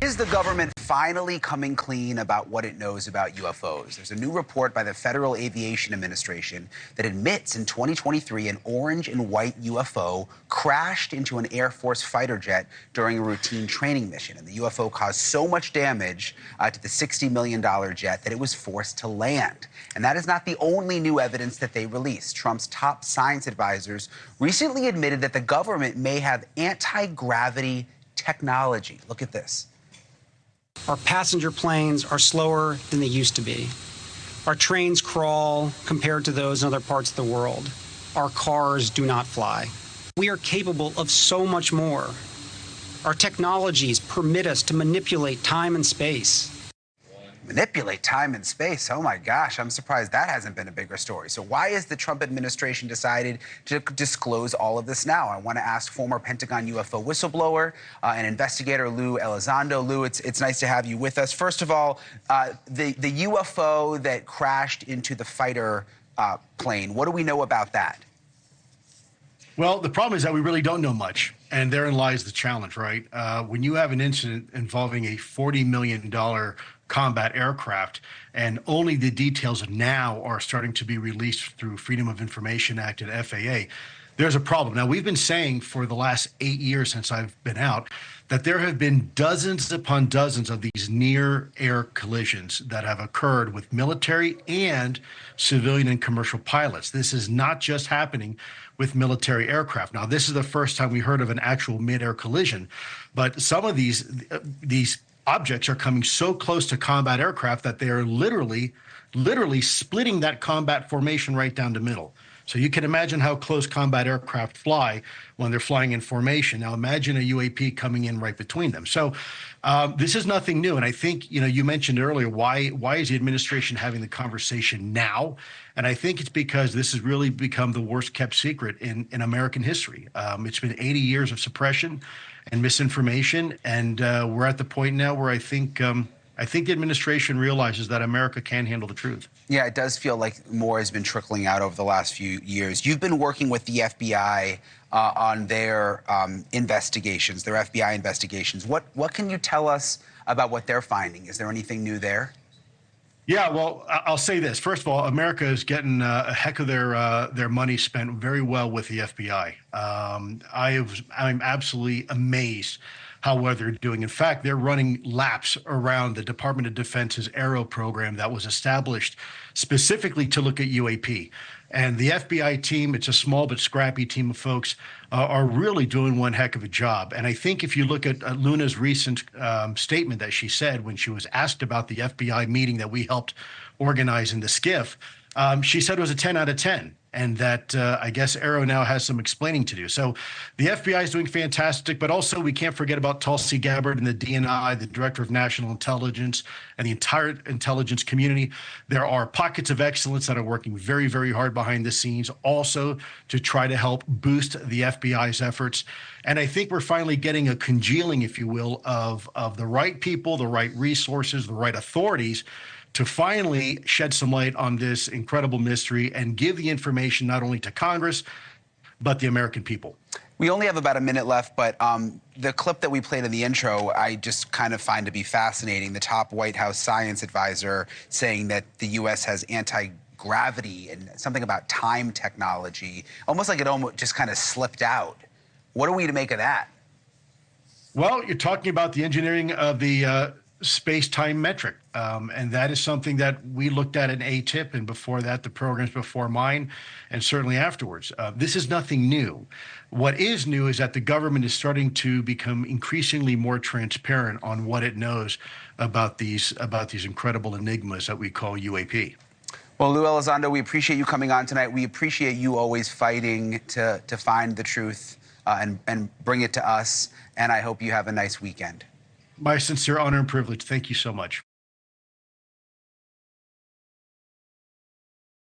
Is the government finally coming clean about what it knows about UFOs? There's a new report by the Federal Aviation Administration that admits in 2023 an orange and white UFO crashed into an Air Force fighter jet during a routine training mission. And the UFO caused so much damage to the $60 million jet that it was forced to land. And that is not the only new evidence that they released. Trump's top science advisors recently admitted that the government may have anti-gravity technology. Look at this. Our passenger planes are slower than they used to be. Our trains crawl compared to those in other parts of the world. Our cars do not fly. We are capable of so much more. Our technologies permit us to manipulate time and space. Manipulate time and space. Oh my gosh, I'm surprised that hasn't been a bigger story. So why has the Trump administration decided to disclose all of this now? I want to ask former Pentagon UFO whistleblower and investigator Lou Elizondo. Lou, it's nice to have you with us. First of all, the UFO that crashed into the fighter plane, what do we know about that? Well, the problem is that we really don't know much, and therein lies the challenge, right? When you have an incident involving a $40 million combat aircraft, and only the details now are starting to be released through Freedom of Information Act and FAA, there's a problem. Now, we've been saying for the last 8 years since I've been out that there have been dozens upon dozens of these near-air collisions that have occurred with military and civilian and commercial pilots. This is not just happening with military aircraft. Now, this is the first time we heard of an actual mid-air collision, but some of these objects are coming so close to combat aircraft that they are literally splitting that combat formation right down the middle. So you can imagine how close combat aircraft fly when they're flying in formation. Now imagine a UAP coming in right between them. So this is nothing new. And I think, you mentioned earlier, why is the administration having the conversation now? And I think it's because this has really become the worst kept secret in American history. It's been 80 years of suppression and misinformation. And we're at the point now where I think the administration realizes that America can handle the truth. Yeah, it does feel like more has been trickling out over the last few years. You've been working with the FBI on their investigations, their FBI investigations. What can you tell us about what they're finding? Is there anything new there? Yeah, well, I'll say this. First of all, America is getting a heck of their money spent very well with the FBI. I'm absolutely amazed how well they're doing. In fact, they're running laps around the Department of Defense's Aero program that was established specifically to look at UAP. And the FBI team, it's a small but scrappy team of folks, are really doing one heck of a job. And I think if you look at Luna's recent statement that she said when she was asked about the FBI meeting that we helped organize in the SCIF, she said it was a 10 out of 10. And that I guess Aero now has some explaining to do. So the FBI is doing fantastic, but also we can't forget about Tulsi Gabbard and the DNI, the Director of National Intelligence, and the entire intelligence community. There are pockets of excellence that are working very, very hard behind the scenes also to try to help boost the FBI's efforts. And I think we're finally getting a congealing, if you will, of the right people, the right resources, the right authorities to finally shed some light on this incredible mystery and give the information not only to Congress, but the American people. We only have about a minute left, but the clip that we played in the intro, I just kind of find to be fascinating. The top White House science advisor saying that the U.S. has anti-gravity and something about time technology, almost like it almost just kind of slipped out. What are we to make of that? Well, you're talking about the engineering of the space-time metric. And that is something that we looked at in ATIP, and before that, the programs before mine, and certainly afterwards. This is nothing new. What is new is that the government is starting to become increasingly more transparent on what it knows about these incredible enigmas that we call UAP. Well, Lou Elizondo, we appreciate you coming on tonight. We appreciate you always fighting to find the truth and bring it to us. And I hope you have a nice weekend. My sincere honor and privilege. Thank you so much.